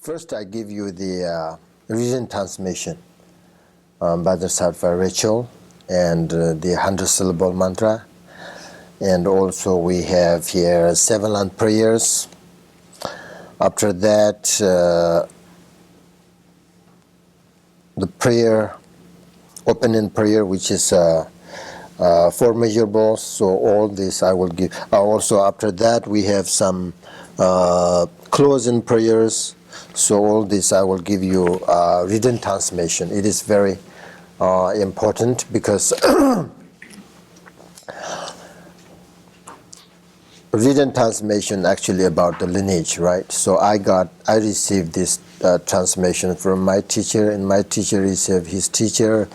First, I give you the written transmission, Vajrasattva ritual, and the 100-syllable mantra. And also we have here 7 line prayers. After that, the prayer, opening prayer, which is 4 measurables. So all this I will give. Also after that, we have some closing prayers. So all this I will give you written transmission. It is very important because written transmission actually about the lineage, right? So I received this transmission from my teacher, and my teacher received his teacher,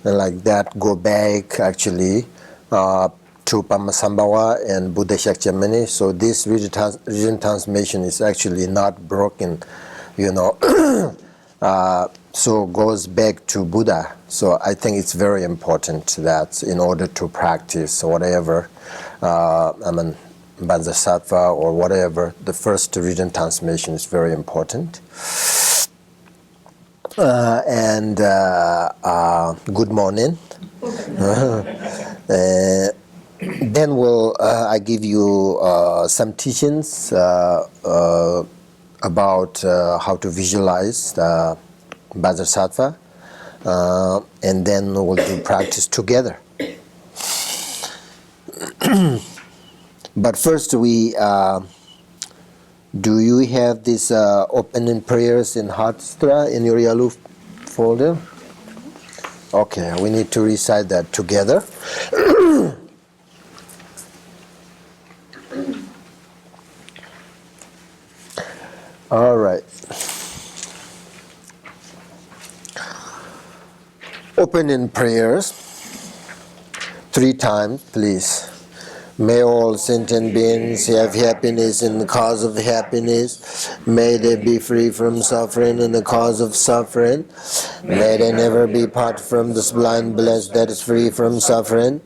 and like that go back actually to Pamasambhava and Buddha Shakyamuni. So this written transmission is actually not broken, you know. So goes back to Buddha. So I think it's very important that in order to practice whatever, Vajrasattva or whatever, the first written transmission is very important. Good morning. Then I give you some teachings about how to visualize Vajrasattva, and then we'll do practice together. But first, do you have these opening prayers in Heart Sutra in your yellow folder? Okay, we need to recite that together. All right. Opening prayers 3 times, please. May all sentient beings have happiness in the cause of happiness. May they be free from suffering in the cause of suffering. May they never be part from the sublime bliss that is free from suffering.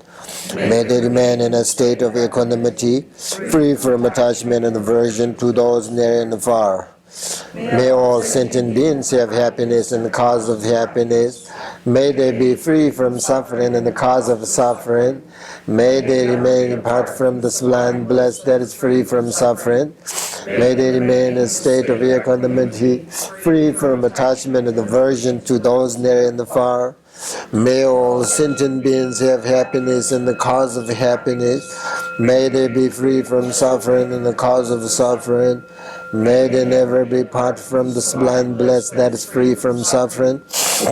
May they remain in a state of equanimity, free from attachment and aversion to those near and far. May all sentient beings have happiness in the cause of happiness. May they be free from suffering in the cause of suffering. May they remain apart from the sublime bliss that is free from suffering. May they remain in a state of equanimity, free from attachment and aversion to those near and far. May all sentient beings have happiness in the cause of happiness. May they be free from suffering in the cause of suffering. May they never be part from the sublime bliss that is free from suffering.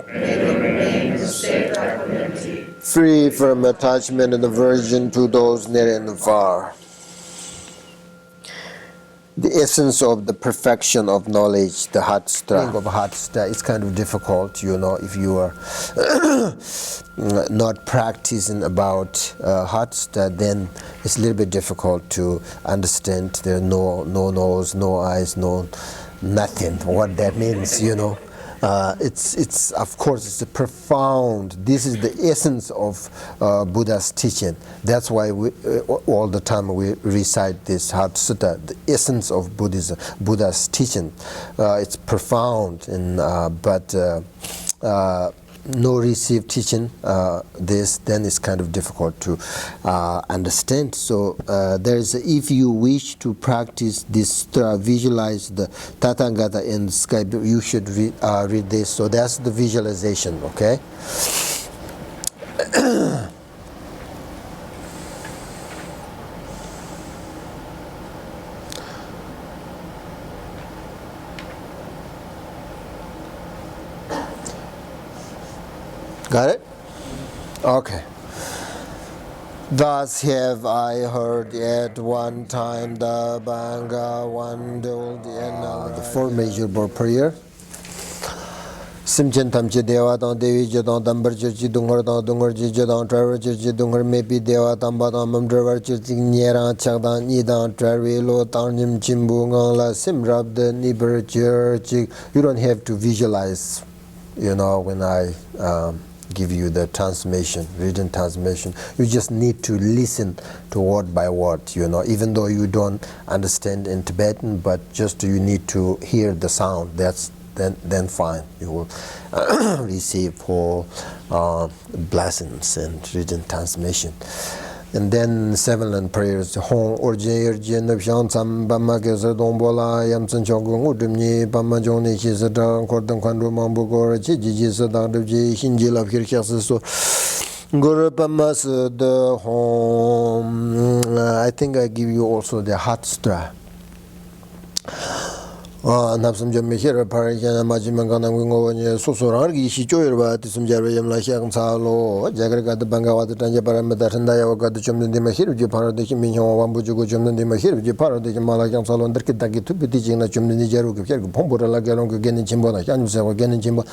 May they remain in a state of equanimity, free from attachment and aversion to those near and far. The essence of the perfection of knowledge, the Heart Sutra. Of Heart Sutra is kind of difficult, you know, if you are not practicing about Heart Sutra, then it's a little bit difficult to understand. There are no nose, no eyes, no nothing. What that means, you know. It's of course it's a profound. This is the essence of Buddha's teaching. That's why we all the time we recite this Heart Sutta. The essence of Buddha's teaching. It's profound, but no received teaching. Then it's kind of difficult to understand. So if you wish to practice this, visualize the Tathagata in the sky, you should read this. So that's the visualization, okay? Got it? Okay. Thus have I heard at one time the Banga Wandul the 4 measurable prayer. Simchen Tamchi Deva Dang Devi Jadang Dambar Churchi Dungar Dang Dungar Jadang Driver Churchi Dungar Maybe Deva Damba Dang Driver Churchi Nyera Chagdang Nidang Driver Lo Tang Nim Chimbu Ngala Simrab the Nibber Church. You don't have to visualize, you know, when I give you the transmission, written transmission. You just need to listen to word by word, even though you don't understand in Tibetan, but just you need to hear the sound. Then fine. You will receive all blessings and written transmission. And then seven prayers. Hong origin of Shansam Bamakas Dombola, Yamson Chogung Udumni, Bamajoni, Hisada, Kordan Kwandu Mambugor, Chijis, Dadaji, Hinjil of Hirkasu, Guru Pamas, the home. I think I give you also the hot star. Napsum Jam here, Parajan, Majimangana, Susuragi, she joy about some Jerem Lasham Salo, Jagraga, the Bangawa, the Tanja Paramata, and I got the Chum de Mahir, Japara, the Kimin, one Bujugo Chum de Mahir, Japara, the Malakam Salon, the Kitaki to be teaching the Chum de Nigeru, Pompora Lagarong again in Chimbola, Janus again in Chimbo.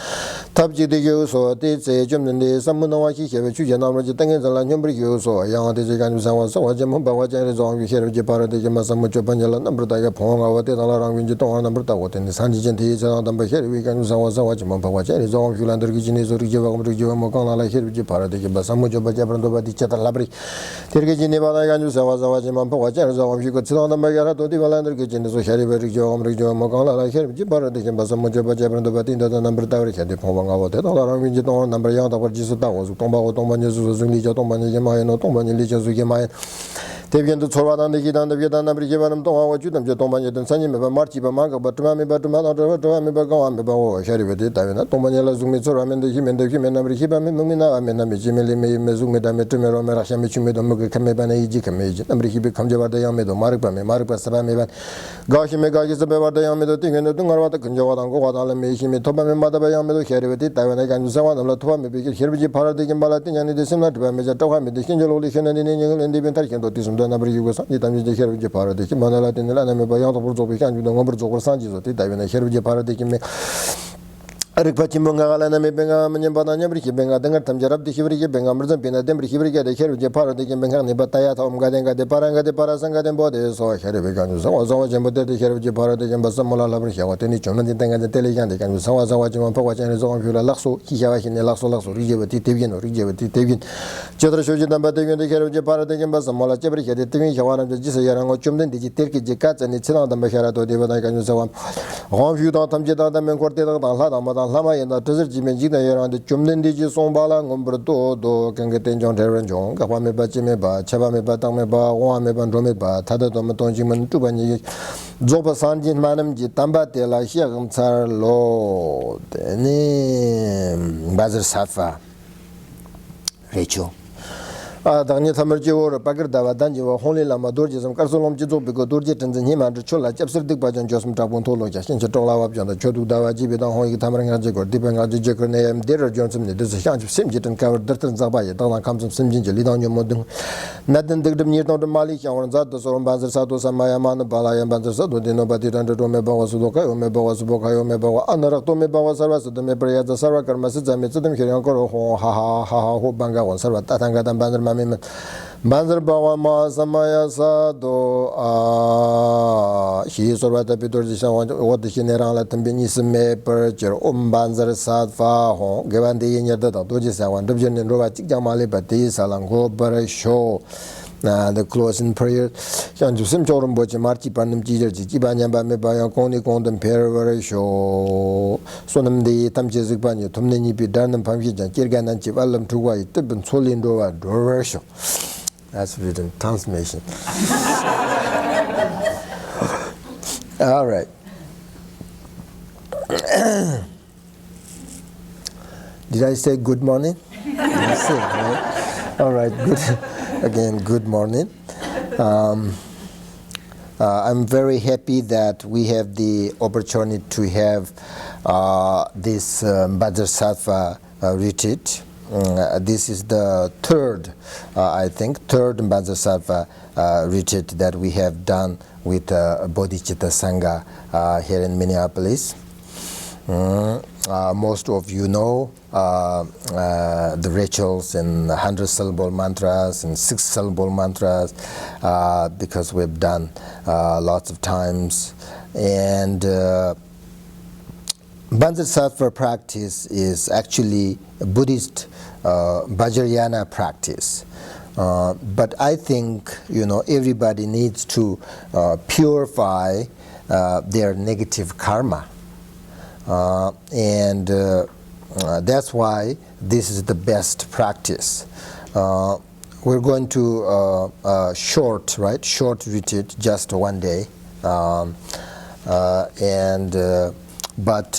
Tabji de Yoso, it's a Chum de Samunawaki, Chujan, Tangas, and Lanyambri, so a young Tizagan, so Jambawaja is on here, Japara, the Jamasamucho Panjala, number Tiger Pong, our Tetalang, Winjaton, what in the Sanji Genti, number here, we can Zawaja Mampawaja, is all Yulander Gijin is Mokana, like here, Paradig, Basamujo, Bajabrando, Chata Labri, Tirgini, Zawaja Mampawaja, you could sit on the Magarato, the Valander Gijin, so Harry, Rijo, Mokana, like here, Paradig, Basamujo, Bajabrando, Batin, the number Tari, had the Pong, Tetalang, number Yata, Jisuta was Tomba, Tombanius, Zunija, Tombani, no Tombani, Zugemai. Taken to Torah and the Gidan, the Vietnam, Brigivan, Toма, Judan, Tomani, and Sanjim, Marchi, Bamanga, but Tumami, Bago, Babo, Sherry with it, Tomanella, Zumitsura, and the human, Rikiba, Mumina, Jimmy, Mezumida, Metumero, Merashamichum, Kamebana, Jikamage, and Rikibi, Kamjava, the Yamedo, Marpa, Sabamivan, Goshimega is the Beva, the Yamedo thing, and the Dungarata, Kunjava, and Goa, and Meshimi, Tobam, Mother Yamedo, Sherry with it, I can Zawan, and Latoma, because here we Paradig and Balatin, and it is similar to Mejatoha, the Kinjal, and the Inventarian. Number you was the time the Hervija Paradigm, Manala in the Lana by Yamato, we can do the number of Sanjis, the time in the Hervija Paradigm. Ripachimunga, Benga, Manabana, Benga, Tanjarab, the Hivri, Benga, Pina, Dembri, Hivri, the Hervija Paradigm, Bengani, Bataya, Tom Gadenga, the Paranga, the Parasanga, and body, so I had a vegan. So I was always about the Hervija Paradigm, Basamola Labrica, what any German thing and the Telegan, they can do so as I watch him Pawach and his own Lasso, he have in the Lasso, Rigivati, Tivian, Rigivati, Tivian. Children showed you number the Hervija Paradigm, Basamola, Jabri, the Tivian, one of the Jisayan, Chumden, the Turkey cats, and it's not the Maharato, David, I can use one. Home you don't come Jeddah, and Quartet, Lama and the Desert Jimena around the Chumden Digi Sombala, Gomberto, do can get in John Terran John, Kapame Bachimeba, Chabame Batameba, Wame Bandromeba, Tada Tomaton Jiman Tubani, Zoba Sanjin Manam Jitamba de la Hiagam Tsar Lo, the name Vajrasattva, Rachel. Danya Tamerji or Pagardava Danjo, Holy Lama Dorjism, Carsolom Jizo, because Dorjet and the Nima, the Chola, Chapser Dick Bajan Josm Tabontolo, Jasin Chatola, the Chodu Dava Jibidan, Hoi Tamaranga or Dipping Ajikone, Dera Johnson, there's a chance of Simjit and covered Dirtan Zabaya, Donna comes of Simjin, Lidon Yomodun, Nadan Digdam near the Malik, or Zato, or Banzer Sato, Samayamana, Balay and Banzer Sato, the nobody under Domeba was Loka, Omeba was Boka, Omeba, Anaratomeba was arrested, the Mebrea, the Sarakar, Masada, Metadam, Kirianko, ha ha, ho banga, and Saratanga, and Banner. Banzer Bawa Samaya Sado, he is already a bit what the general Tambinis may purchase, Vajrasattva, given the Inya Data, Dojisa, Dubjan and Rova Jamali, Pati, Salango, Bara show. The closing prayer. Can you sim Joram Bocha Marchi Panam Teacher, Jibanya Bame by a Koni Condom Pair show. Sonam de Tamjizipanya, Tomnini Pidan Pampi and Kirgan and Chivalam to White, Tibin Solindo, Dover show. That's written transmission. All right. Did I say good morning? Yes, right? All right, good. Again, good morning. I'm very happy that we have the opportunity to have this Vajrasattva retreat. This is the third Vajrasattva retreat that we have done with Bodhicitta Sangha here in Minneapolis. Most of you know the rituals and 100-syllable mantras and 6-syllable mantras because we've done lots of times. And Vajrasattva practice is actually a Buddhist Vajrayana practice. But I think everybody needs to purify their negative karma, and that's why this is the best practice. We're going to short retreat, just one day, but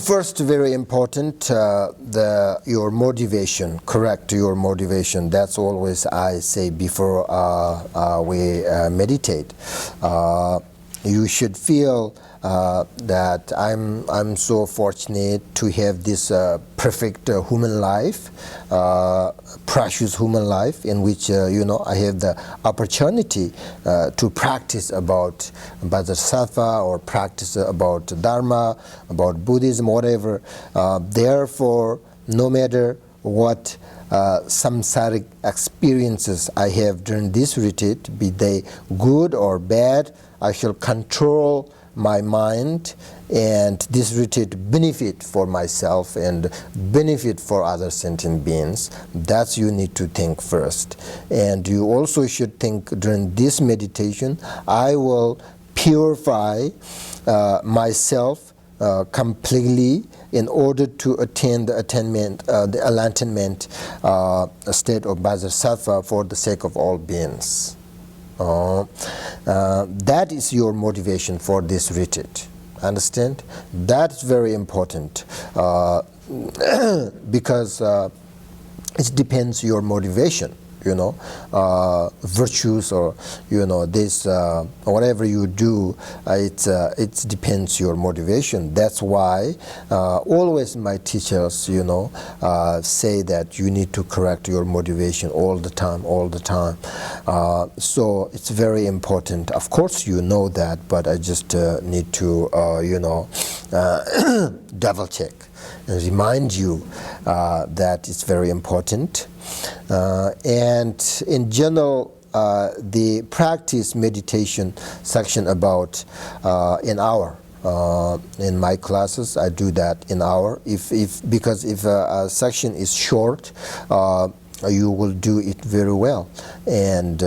first, very important, your motivation. Correct your motivation. That's always I say before we meditate. You should feel that I'm so fortunate to have this perfect human life, precious human life, in which I have the opportunity to practice about Vajrasattva or practice about Dharma, about Buddhism, whatever. Therefore, no matter what samsaric experiences I have during this retreat, be they good or bad, I shall control my mind, and this retreat benefit for myself and benefit for other sentient beings. That's you need to think first. And you also should think during this meditation, I will purify myself completely in order to attain the enlightenment state of Vajrasattva for the sake of all beings. That is your motivation for this retreat. Understand? That's very important because it depends your motivation. Virtues or this whatever you do, it depends your motivation. That's why always my teachers say that you need to correct your motivation all the time. So it's very important. Of course you know that, but I just need to double check and remind you that it's very important. And in general, the practice meditation section about an hour. In my classes, I do that an hour. Because if a section is short, you will do it very well. And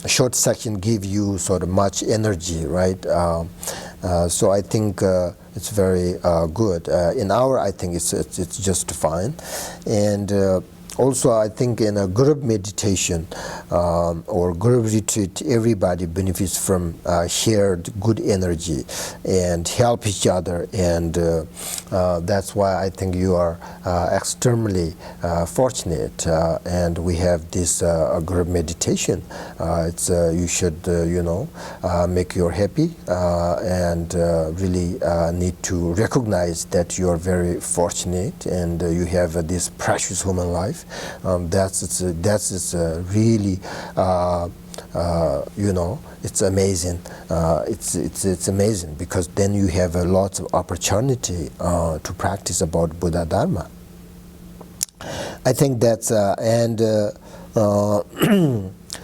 short section give you sort of much energy, right? So I think it's very good. An hour, I think it's just fine. And also, I think in a group meditation or group retreat, everybody benefits from shared good energy and help each other. And that's why I think you are extremely fortunate. And we have this group meditation. You should, make you happy and really need to recognize that you are very fortunate and you have this precious human life. That's really it's amazing. It's amazing because then you have a lot of opportunity to practice about Buddha Dharma. I think that's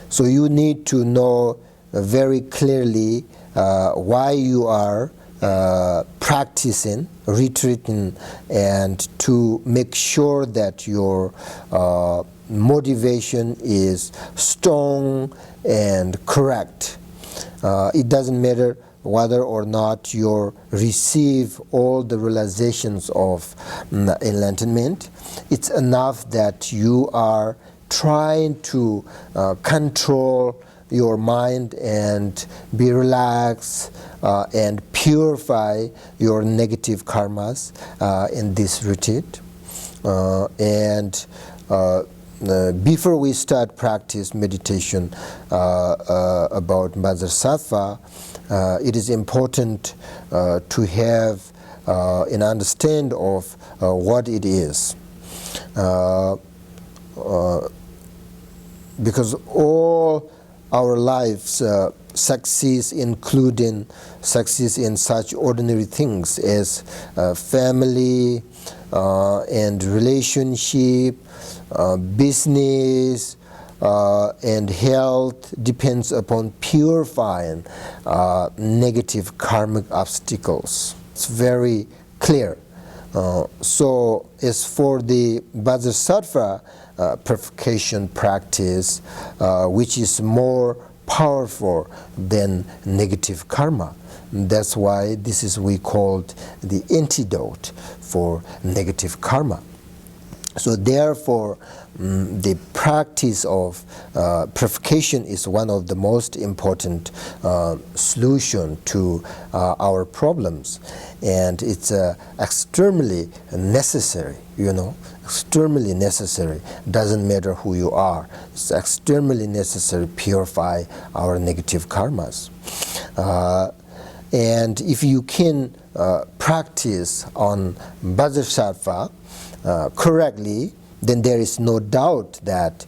so you need to know very clearly why you are practicing, retreating, and to make sure that your motivation is strong and correct. It doesn't matter whether or not you receive all the realizations of enlightenment. It's enough that you are trying to control your mind and be relaxed and purify your negative karmas in this retreat. Before we start practice meditation about Vajrasattva, it is important to have an understand of what it is. Because all our lives succeeds including succeeds in such ordinary things as family and relationship, business, and health depends upon purifying negative karmic obstacles. It's very clear. So as for the Vajrasattva purification practice, which is more powerful than negative karma, that's why this is we called the antidote for negative karma. So therefore, the practice of purification is one of the most important solution to our problems, and it's extremely necessary. Extremely necessary. Doesn't matter who you are. It's extremely necessary to purify our negative karmas. And if you can practice on Vajrasattva correctly, then there is no doubt that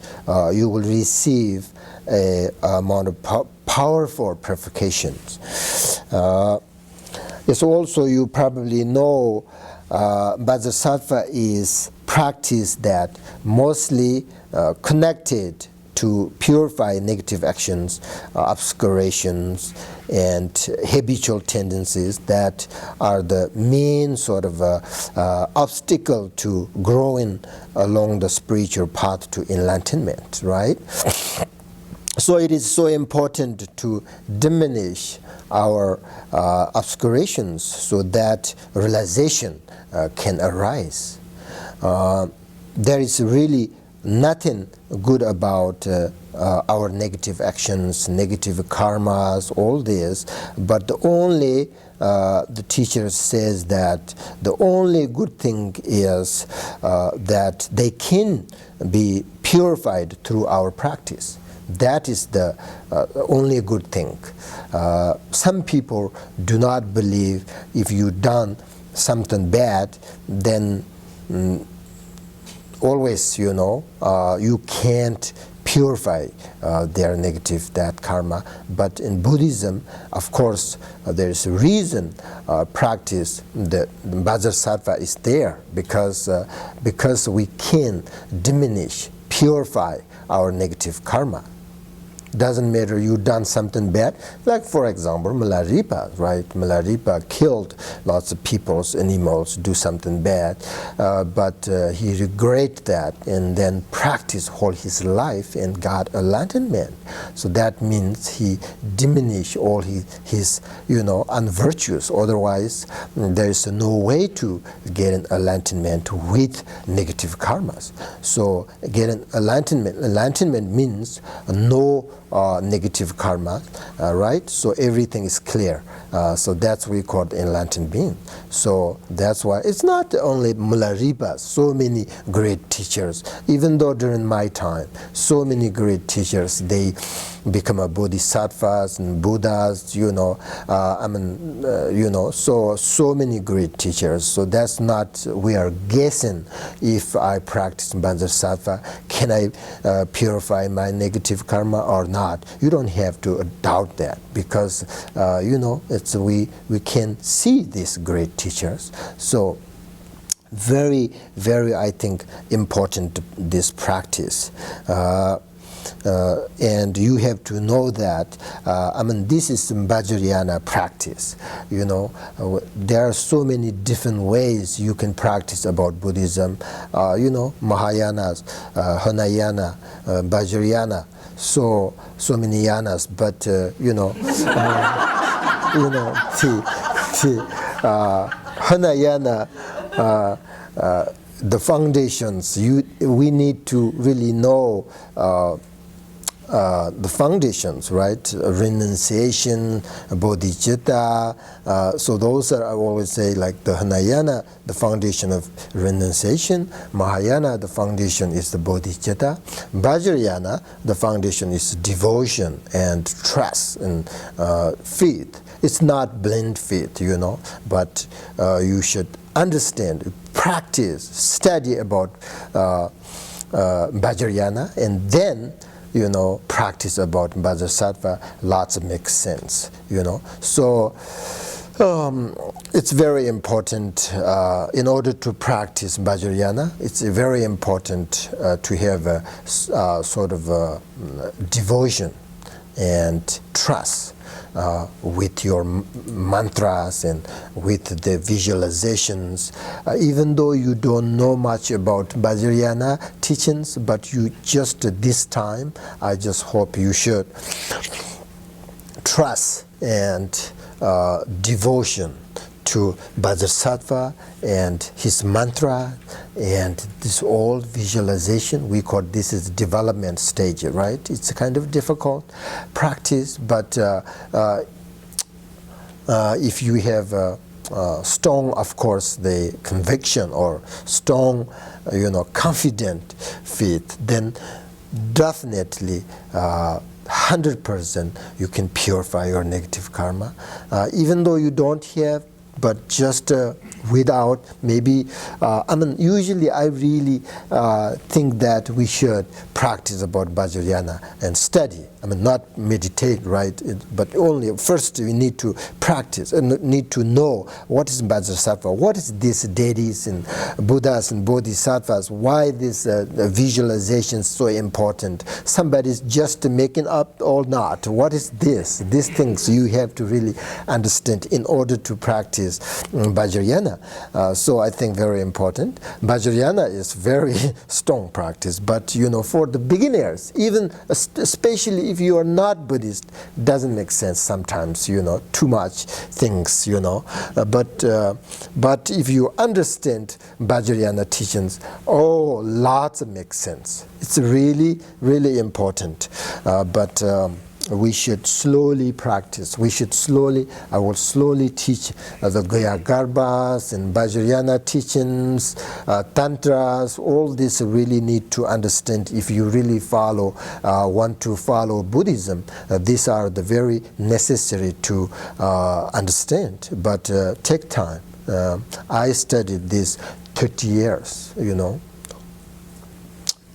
you will receive a amount of powerful purifications. Yes, also you probably know Vajrasattva is practice that mostly connected to purify negative actions, obscurations, and habitual tendencies that are the main sort of obstacle to growing along the spiritual path to enlightenment, right? So it is so important to diminish our obscurations so that realization can arise. There is really nothing good about our negative actions, negative karmas, all this, but the only the teacher says that the only good thing is that they can be purified through our practice. That is the only good thing. Some people do not believe if you done something bad, then always, you can't purify their negative, that karma. But in Buddhism, of course, there is a reason practice, the Vajrasattva is there, because we can diminish, purify our negative karma. Doesn't matter you done something bad, like for example Milarepa, right? Milarepa killed lots of people's animals, do something bad, but he regret that and then practiced all his life and got enlightenment. So that means he diminished all his unvirtuous. Otherwise, there is no way to get an enlightenment with negative karmas. So get an enlightenment. Enlightenment means no negative karma, right? So everything is clear. So that's what we call the enlightened being. So that's why it's not only Milarepa, so many great teachers, even though during my time, so many great teachers, they become a bodhisattvas and Buddhas, so many great teachers. So that's not, we are guessing if I practice Vajrasattva, can I purify my negative karma or not? You don't have to doubt that, because it's we can see these great teachers. So very, very, I think, important this practice. And you have to know that, this is Vajrayana practice. There are so many different ways you can practice about Buddhism. Mahayanas, Hinayana, Vajrayana, so many yanas. But Hinayana, the foundations. We need to really know the foundations, right? Renunciation, bodhicitta. So those are, I always say, like the Hinayana, the foundation of renunciation. Mahayana, the foundation is the bodhicitta. Vajrayana, the foundation is devotion and trust and faith. It's not blind faith, but you should understand, practice, study about Vajrayana, and then practice about Vajrasattva. Lots of makes sense, So It's very important in order to practice Vajrayana. It's very important to have a sort of devotion and trust with your mantras and with the visualizations. Even though you don't know much about Vajrayana teachings, but you just this time, I just hope you should trust and devotion to Vajrasattva and his mantra and this all visualization. We call this is development stage, right? It's a kind of difficult practice, but if you have strong, of course, the conviction or strong, confident faith, then definitely 100% you can purify your negative karma. Even though you don't have, but just without maybe, usually I really think that we should practice about Vajrayana and study. Not meditate, right? But only first we need to practice and need to know what is Vajrasattva, what is these deities and Buddhas and Bodhisattvas, why this visualization is so important. Somebody's just making up or not. What is this? These things you have to really understand in order to practice Vajrayana. So I think very important. Vajrayana is very strong practice, but for the beginners, even especially if you are not Buddhist, doesn't make sense sometimes, too much things, but if you understand Vajrayana teachings, lots of make sense. It's really, really important, but we should slowly practice. I will slowly teach the Garbhas and Vajrayana teachings, Tantras, all this really need to understand if you really want to follow Buddhism. These are the very necessary to understand, but take time. I studied this 30 years,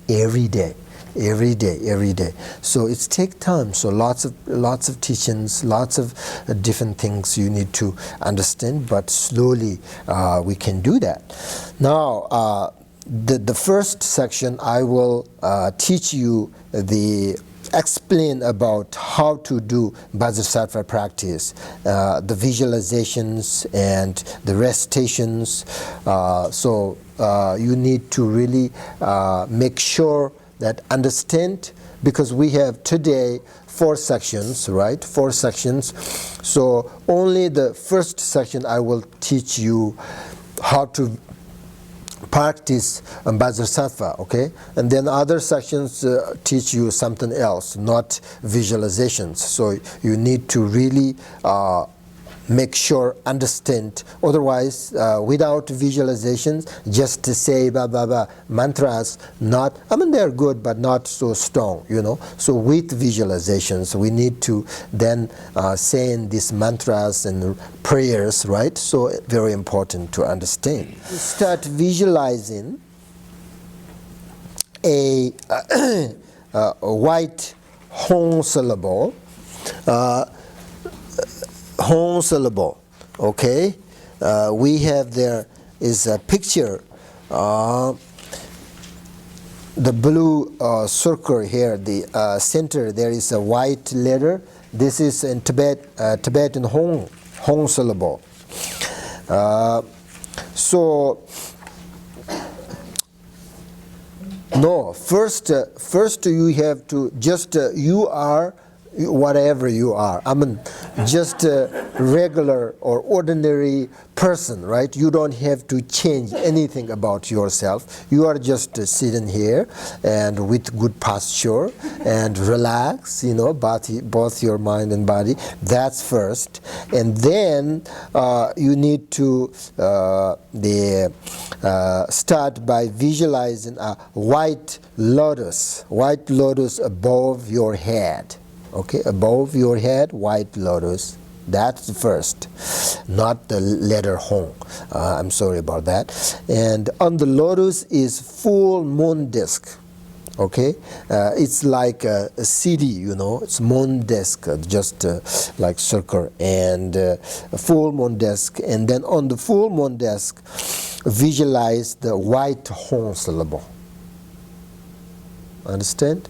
every day. Every day. So it takes time. So lots of teachings, lots of different things you need to understand. But slowly we can do that. Now, the first section I will teach you explain about how to do Vajrasattva practice, the visualizations and the recitations. So you need to really make sure that understand, because we have today 4 sections, right? 4 sections. So only the first section I will teach you how to practice Vajrasattva, okay? And then other sections teach you something else, not visualizations. So you need to really make sure, understand. Otherwise, without visualizations, just to say mantras, not, they're good, but not so strong, So with visualizations, we need to then say these mantras and prayers, right? So very important to understand. Start visualizing a white Hong syllable. Hong syllable, okay? We have there is a picture, the blue circle here, the center, there is a white letter. This is in Tibetan Hong syllable. First you have to just, you are whatever you are. Just a regular or ordinary person, right? You don't have to change anything about yourself. You are just sitting here and with good posture and relax, both your mind and body. That's first. And then you need to start by visualizing a white lotus above your head. Okay, above your head, white lotus. That's the first, not the letter Hong. I'm sorry about that. And on the lotus is full moon disk. Okay, it's like a CD, it's moon desk, just like circle, and a full moon desk, and then on the full moon desk, visualize the white Hong syllable. Understand?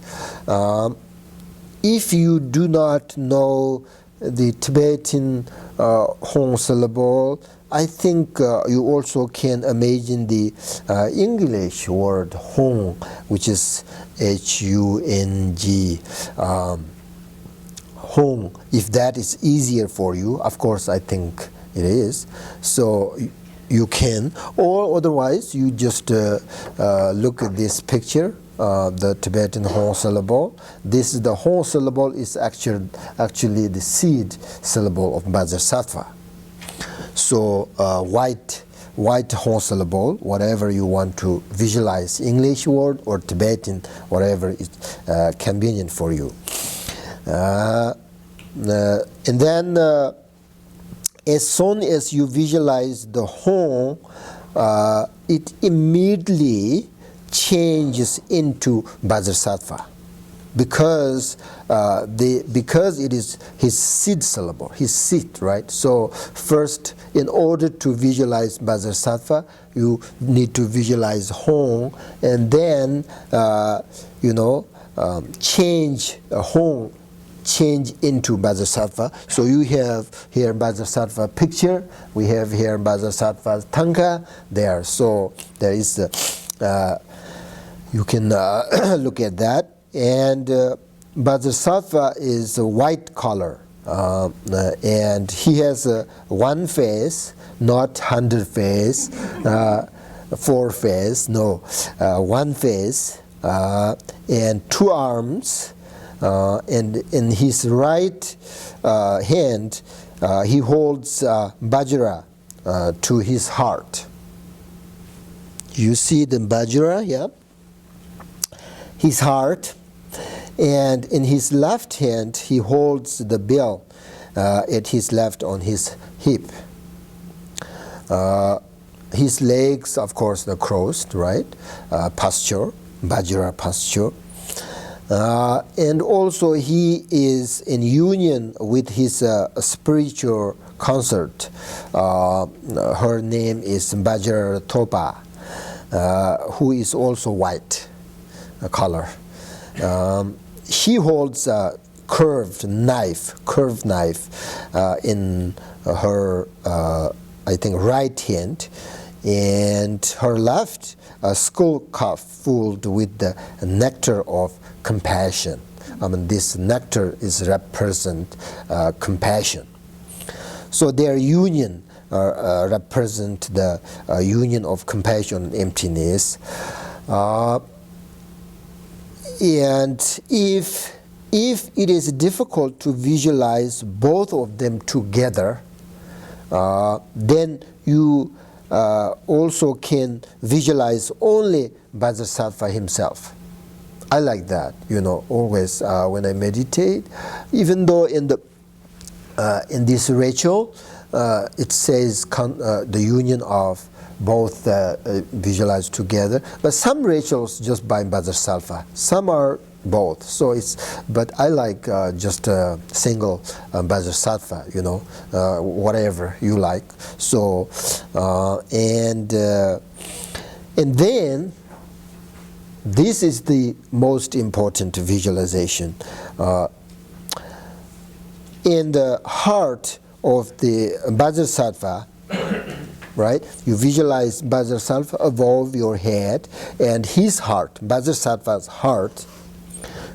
If you do not know the Tibetan Hong syllable, I think you also can imagine the English word Hong, which is H-U-N-G. Hong, if that is easier for you, of course I think it is. So you can, or otherwise you just look at this picture, the Tibetan Hong syllable. This is the Hong syllable is actually the seed syllable of Vajrasattva. So white Hong syllable, whatever you want to visualize, English word or Tibetan, whatever is convenient for you. And then as soon as you visualize the Hong, it immediately changes into Vajrasattva, because it is his seed syllable, his seed, right? So first, in order to visualize Vajrasattva, you need to visualize Hong, and then change Hong, change into Vajrasattva. So you have here Vajrasattva picture, we have here Vajrasattva tanka there. So there is you can look at that. And Vajrasattva is a white color, and he has one face, not 100 face, 4 face, no, one face, and 2 arms, and in his right hand he holds Vajra to his heart. You see the Vajra, yeah? His heart. And in his left hand, he holds the bell at his left on his hip. His legs, of course, are crossed, right? Posture, Vajra posture. And also he is in union with his spiritual consort. Her name is Vajrasattva, who is also white color. She holds a curved knife in her, I think, right hand, and her left skull cup filled with the nectar of compassion. I mean, this nectar is represent compassion. So their union represent the union of compassion and emptiness. And if it is difficult to visualize both of them together, then you also can visualize only Vajrasattva himself. I like that, always when I meditate, even though in this ritual it says the union of both visualized together, but some rituals just by Vajrasattva, some are both. So but I like just a single Vajrasattva, whatever you like. So and then this is the most important visualization. In the heart of the Vajrasattva, right? You visualize Vajrasattva above your head, and his heart, Vajrasattva's heart,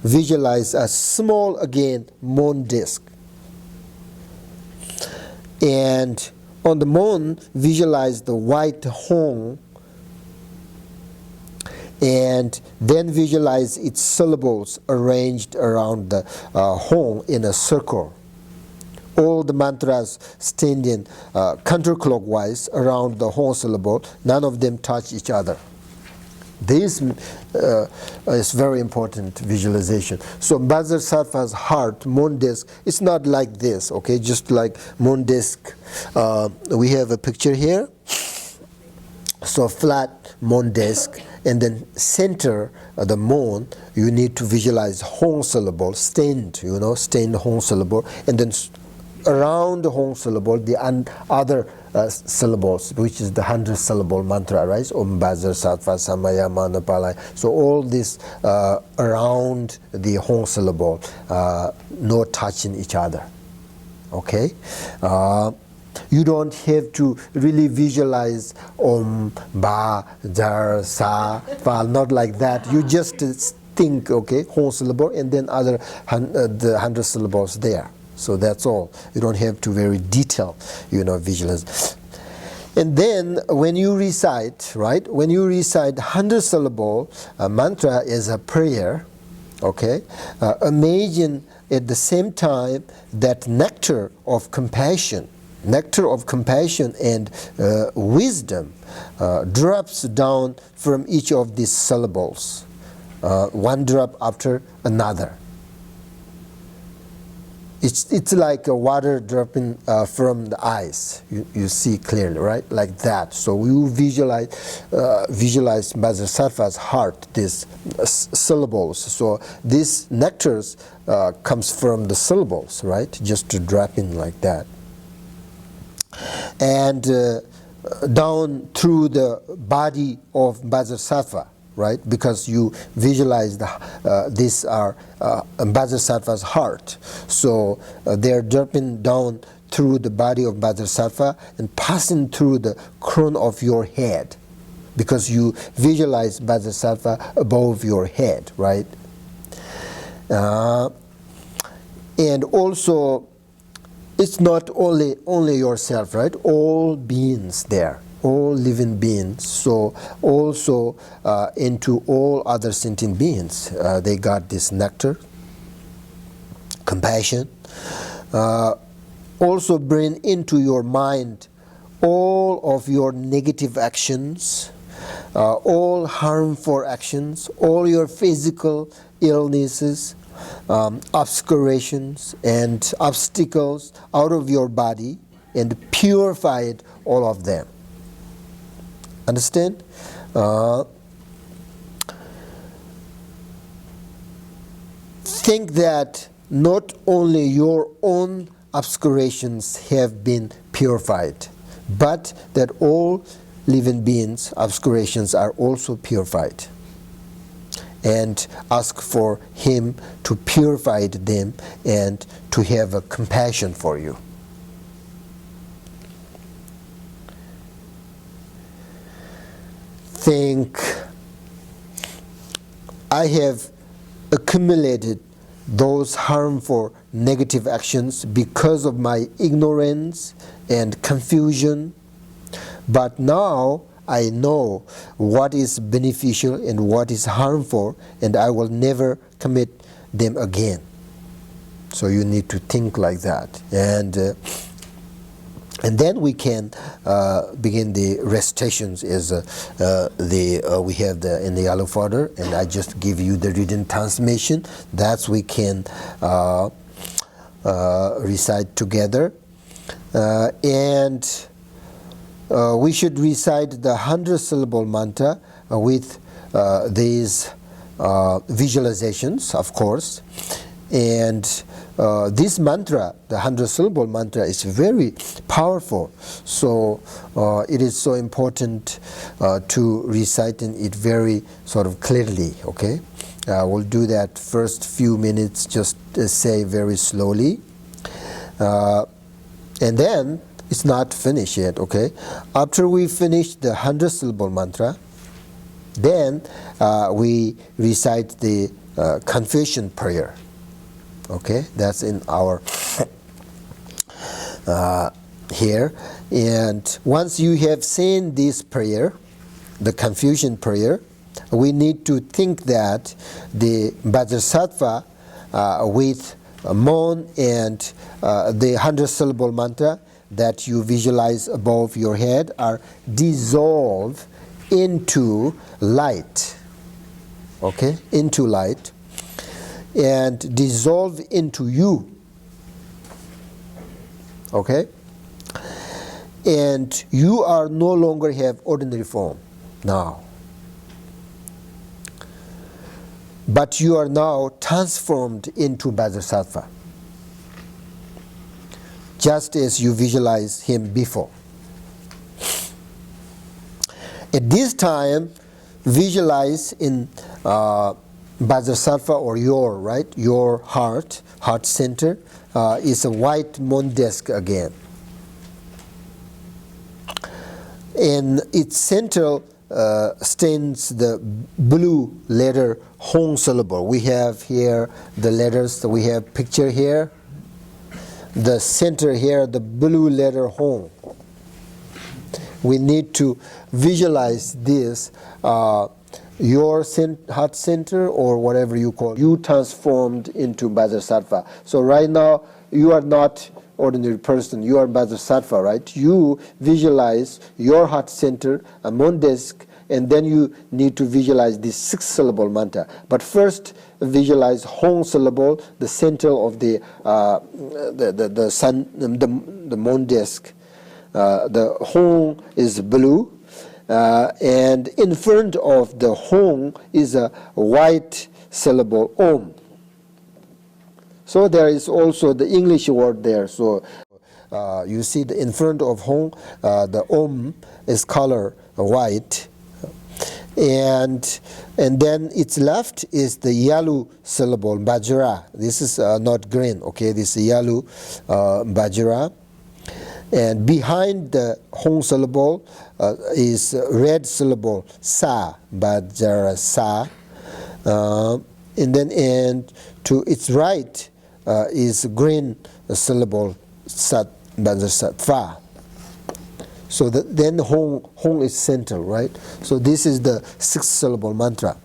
visualize a small, again, moon disk. And on the moon, visualize the white Hong, and then visualize its syllables arranged around the Hong in a circle. All the mantras standing counterclockwise around the Hong syllable, none of them touch each other. This is very important visualization. So Vajrasattva's heart, moon disk, it's not like this, okay? Just like moon disk. We have a picture here. So flat moon disk, and then center the mon, you need to visualize Hong syllable, stained, stained Hong syllable, and then around the Hong syllable, the other syllables, which is the 100 syllable mantra, right? Om Vajrasattva Samaya Manapalai. So all this around the Hong syllable, no touching each other. Okay? You don't have to really visualize Om, Ba, Jar, Sa, Fa, not like that. You just think, okay, Hong syllable, and then the 100 syllables there. So that's all. You don't have to very detail, visualize. And then when you recite, right? When you recite 100 syllable mantra as a prayer, okay? Imagine at the same time that nectar of compassion and wisdom drops down from each of these syllables, one drop after another. It's like a water dropping from the ice. You see clearly, right? Like that. So you visualize Vajrasattva's heart, these syllables. So these nectars comes from the syllables, right? Just to drop in like that. And down through the body of Vajrasattva, right? Because you visualize these are Vajrasattva's heart. So they're dropping down through the body of Vajrasattva and passing through the crown of your head. Because you visualize Vajrasattva above your head, right? And also, it's not only yourself, right? All beings there. All living beings, so also into all other sentient beings, they got this nectar, compassion. Also bring into your mind all of your negative actions, all harmful actions, all your physical illnesses, obscurations and obstacles out of your body, and purify all of them. Understand? Think that not only your own obscurations have been purified, but that all living beings' obscurations are also purified. And ask for Him to purify them and to have a compassion for you. Think, I have accumulated those harmful negative actions because of my ignorance and confusion, but now I know what is beneficial and what is harmful, and I will never commit them again. So you need to think like that. And then we can begin the recitations as we have in the yellow folder, and I just give you the written transmission. That's we can recite together. And we should recite the 100-syllable mantra with these visualizations, of course. And this mantra, the 100-syllable mantra, is very powerful. So it is so important to recite it very sort of clearly, okay? We'll do that first few minutes, just say very slowly. And then it's not finished yet, okay? After we finish the 100-syllable mantra, then we recite the confession prayer. Okay, that's in our here. And once you have seen this prayer, the confusion prayer, we need to think that the Vajrasattva with Mon and the 100-syllable mantra that you visualize above your head are dissolved into light. Okay, into light. And dissolve into you. Okay? And you are no longer have ordinary form now. but you are now transformed into Vajrasattva, just as you visualize him before. At this time, visualize in Vajrasattva, or your heart center is a white moon disk again. In its center stands the blue letter Hong syllable. We have here the letters, we have picture here. The center here, the blue letter Hong. We need to visualize this, your heart center, or whatever you call it. You transformed into Vajrasattva. So right now, you are not ordinary person, you are Vajrasattva, right? You visualize your heart center, a moon disk, and then you need to visualize this 6-syllable mantra. But first, visualize Hong syllable, the center of the sun, the moon disk. The Hong is blue, and in front of the Hong is a white syllable Om. So there is also the English word there. So you see in front of Hong, the Om is color white, and then its left is the yellow syllable Vajra. This is not green, okay? This is yellow Vajra. And behind the Hong syllable is red syllable Sa, Vajra Sa. And to its right is green syllable Sat, Vajrasattva. So then Hong is center, right? So this is the 6-syllable mantra.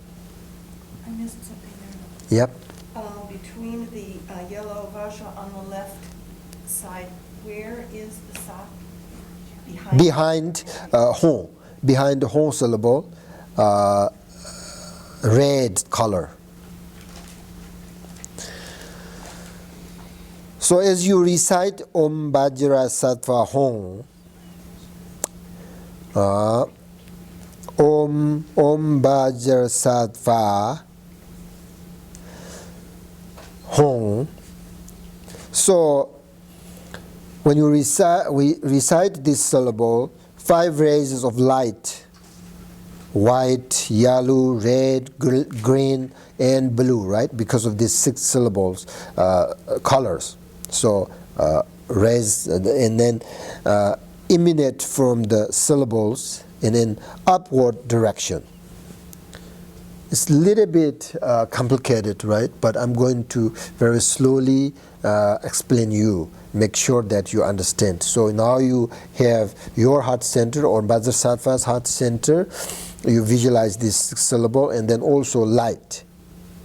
I missed something there. Yep. Between the yellow Vajra on the left side, where is the Sa? Behind Hong. Behind the Hong syllable, red color. So as you recite Om Vajrasattva Hong, Om Vajrasattva Hong. So when you recite this syllable, 5 rays of light, white, yellow, red, green, and blue, right? Because of these 6 syllables, colors. So rays, and then emanate from the syllables in an upward direction. It's a little bit complicated, right? But I'm going to very slowly explain you, make sure that you understand. So now you have your heart center, or Vajrasattva's heart center. You visualize this syllable, and then also light.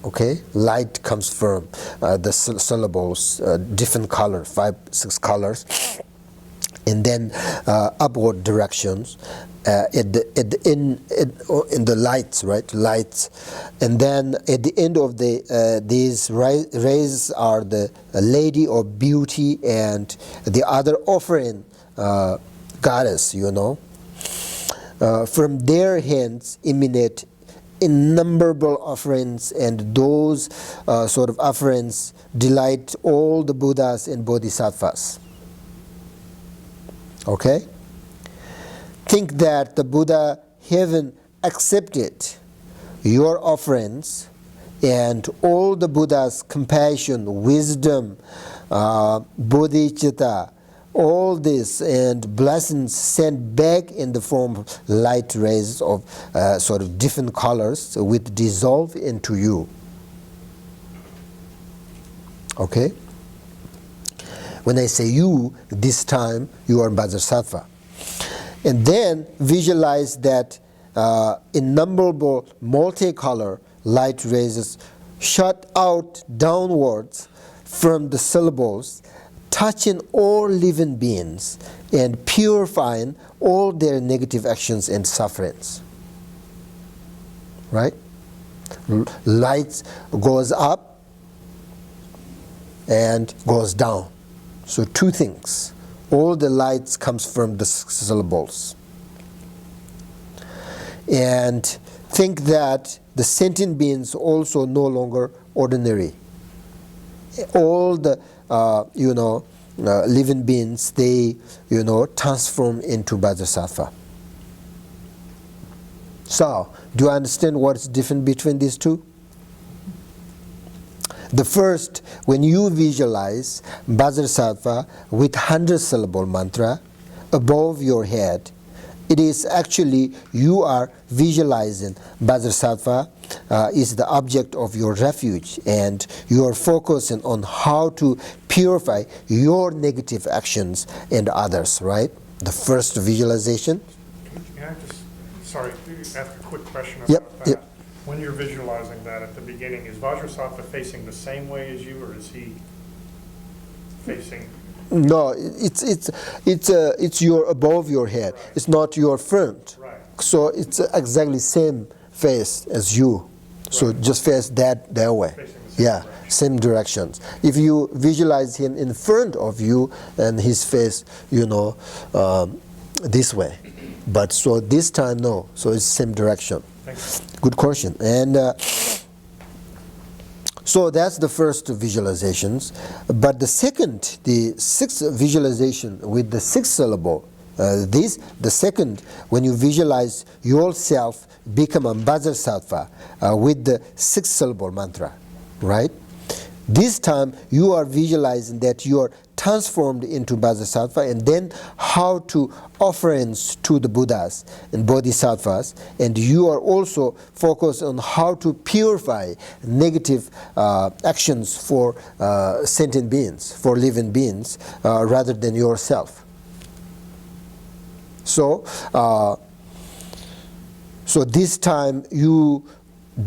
Okay, light comes from the syllables, different colors, 5, 6 colors, and then upward directions in the lights, right? Lights, and then at the end of these rays are the Lady of Beauty and the other offering goddess, you know. From their hands emanate innumerable offerings, and those sort of offerings delight all the Buddhas and Bodhisattvas. Okay? Think that the Buddha haven't accepted your offerings, and all the Buddha's compassion, wisdom, bodhicitta, all this and blessings sent back in the form of light rays of sort of different colors which dissolve into you. Okay? When I say you, this time you are Vajrasattva. And then visualize that innumerable multicolor light rays shot out downwards from the syllables, touching all living beings and purifying all their negative actions and sufferings. Right? Light goes up and goes down. So 2 things. All the lights comes from the syllables. And think that the sentient beings also no longer ordinary. All the living beings, they transform into Vajrasattva. So, do you understand what is different between these two? The first, when you visualize Vajrasattva with 100-syllable mantra above your head, it is actually you are visualizing Vajrasattva is the object of your refuge, and you are focusing on how to purify your negative actions and others, right? The first visualization. Can I just, sorry, ask a quick question about Yep, that? yep. When you're visualizing that at the beginning, is Vajrasattva facing the same way as you, or is he facing? No, it's your above your head. Right. It's not your front. Right. So it's exactly same face as you. So Right. just face that way. Facing the same Yeah, direction. same directions. If you visualize him in front of you and his face, this way. But so this time, no. So it's same direction. Thanks. Good question. And so that's the first visualizations. But the second, the sixth visualization with the 6 syllable, the second, when you visualize yourself become a Vajrasattva with the 6 syllable mantra, right? This time you are visualizing that you are transformed into Vajrasattva, and then how to offerings to the Buddhas and Bodhisattvas, and you are also focused on how to purify negative actions for sentient beings, for living beings, rather than yourself. So, so this time you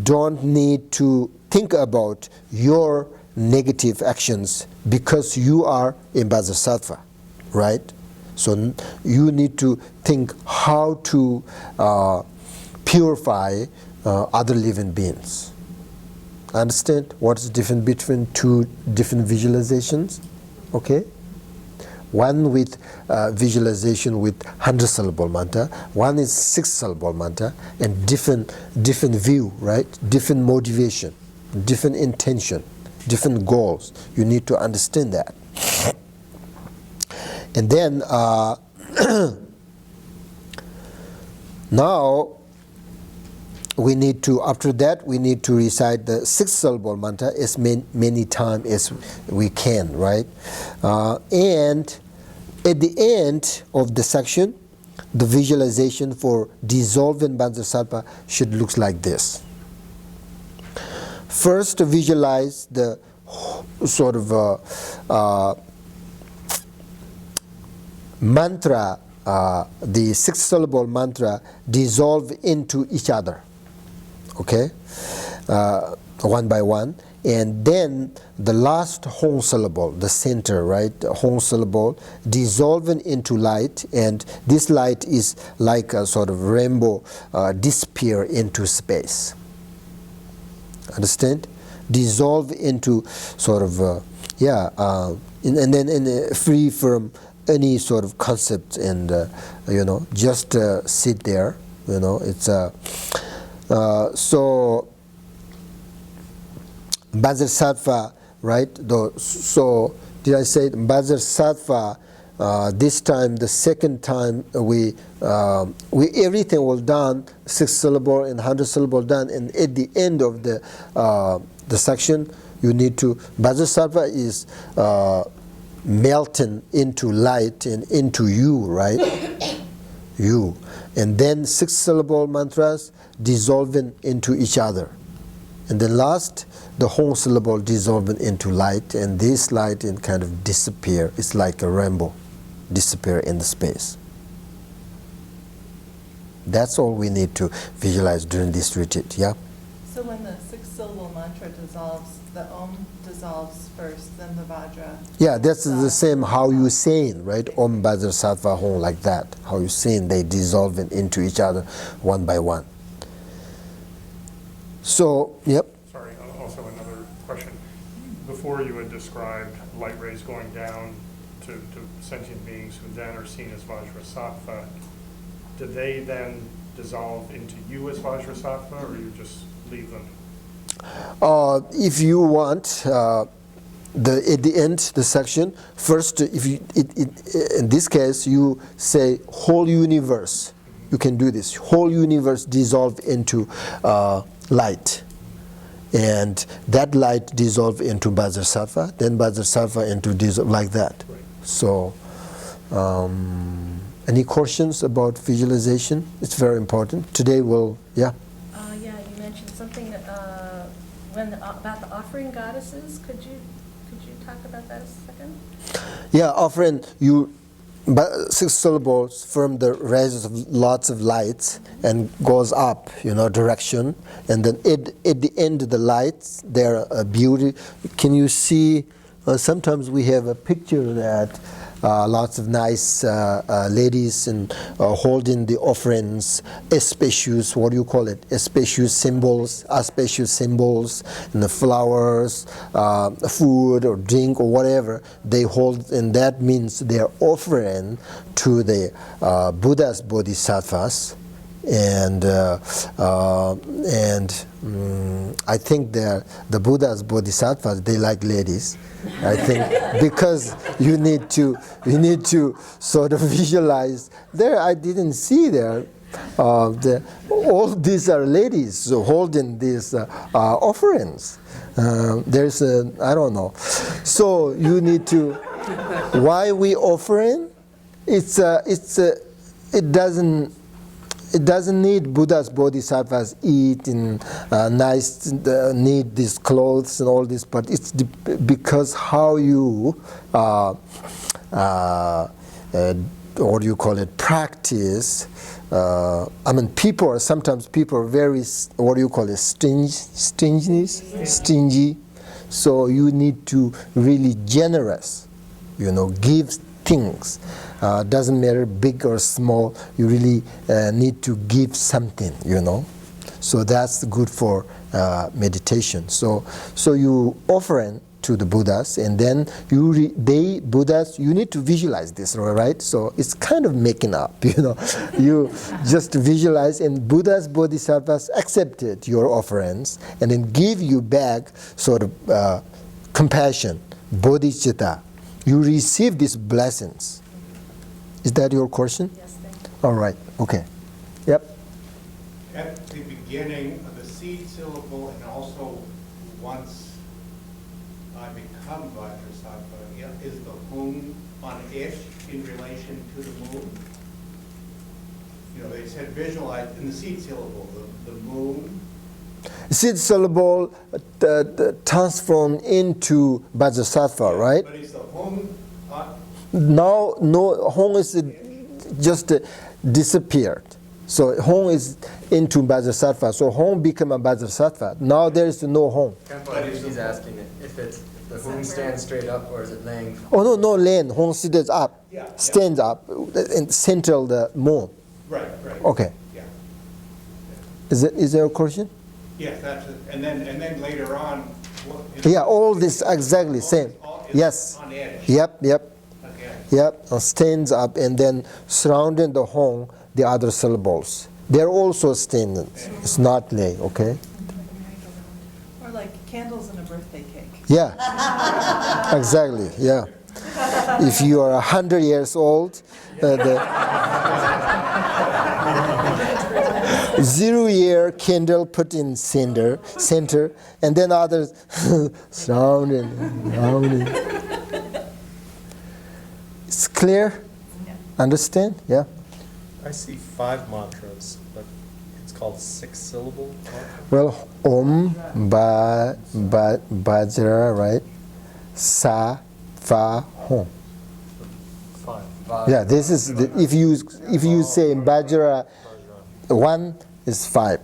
don't need to think about your negative actions because you are in Vajrasattva, right? So you need to think how to purify other living beings. Understand what's the difference between two different visualizations? Okay? One with visualization with 100-syllable mantra, one is 6-syllable mantra, and different view, right? Different motivation, different intention, different goals. You need to understand that. And then now we need to, after that, we need to recite the 6-syllable mantra as many times as we can, right? And at the end of the section, the visualization for dissolving Vajrasattva should look like this. First, visualize the sort of mantra, the 6-syllable mantra dissolve into each other, okay, one by one, and then the last whole syllable, the center, right, the whole syllable dissolving into light, and this light is like a sort of rainbow disappear into space. Understand? Dissolve into sort of and then free from any sort of concept, and just sit there. It's so Vajrasattva, right? So did I say Vajrasattva? This time, the second time, we everything was done, 6-syllable and 100-syllable done, and at the end of the section, you need to Vajrasattva is melting into light and into you, right? You, and then 6-syllable mantras dissolving into each other, and then last, the whole syllable dissolving into light, and this light and kind of disappear. It's like a rainbow, disappear in the space. That's all we need to visualize during this retreat. Yeah. So when the 6-syllable mantra dissolves, the Om dissolves first, then the Vajra. Yeah, that's the same how you saying, right? Om Vajrasattva Hom, like that. How you saying, they dissolving into each other one by one. So, yep. Sorry, also another question. Before you had described light rays going down to sentient beings who then are seen as Vajrasattva. Do they then dissolve into you as Vajrasattva, or are you just leave them? If you want, at the end, the section, first, if you, in this case, you say whole universe. You can do this. Whole universe dissolve into light. And that light dissolve into Vajrasattva, then Vajrasattva into dissolve, like that. Right. So, any questions about visualization? It's very important. Today we'll, yeah. Yeah, you mentioned something about the offering goddesses. Could you talk about that a second? Yeah, offering you 6 syllables from the raises of lots of lights and goes up, direction, and then at the end of the lights there are beauty. Can you see? Sometimes we have a picture that lots of nice ladies and holding the offerings, auspicious, what do you call it? Auspicious symbols, and the flowers, food or drink or whatever they hold, and that means they are offering to the Buddha's bodhisattvas. And I think the Buddha's bodhisattvas, they like ladies. I think because you need to sort of visualize there. I didn't see there. All these are ladies holding these offerings. There's I don't know. So you need to. Why we offering? It doesn't need Buddha's bodhisattvas eat and nice, need these clothes and all this, but it's because how you, what do you call it, practice. Sometimes people are very, what do you call it, stingy. So you need to really generous, give things. Doesn't matter big or small, you really need to give something, So that's good for meditation. So you offering to the Buddhas, and then Buddhas, you need to visualize this, right? So it's kind of making up, You just visualize, and Buddha's bodhisattvas accepted your offerings, and then give you back sort of compassion, bodhicitta. You receive these blessings. Is that your question? Yes, thank you. All right. Okay. Yep. At the beginning of the seed syllable, and also once I become Vajrasattva, is the moon on ish in relation to the moon? They said visualize in the seed syllable, the moon. Seed syllable transform into Vajrasattva, right? But is the moon Now, no, Hong is just disappeared. So Hong is into Vajrasattva. So Hong become a Vajrasattva. Now there is no Hong. Khenpo, I think he's asking if the moon stands straight up or is it laying? Oh no, land. Hong stands up. Yeah. Stands up and center the moon. Right. Okay. Yeah. Is there a question? Yes, that's it. And then later on. Yeah, all this exactly same. Yes. On edge. Yep. Okay. Yep, stands up and then surrounding the Hong, the other syllables. They're also standing. It's not lay, okay? Or like candles in a birthday cake. Yeah, exactly, yeah. If you are 100 years old, the 0-year candle put in center, and then others surrounding. It's clear? Yeah. Understand? Yeah. I see 5 mantras, but it's called 6-syllable mantra. Well, Bajra, right? Sa, Fa, Hom. 5. Yeah, this is if you say Bajra, 1 is 5,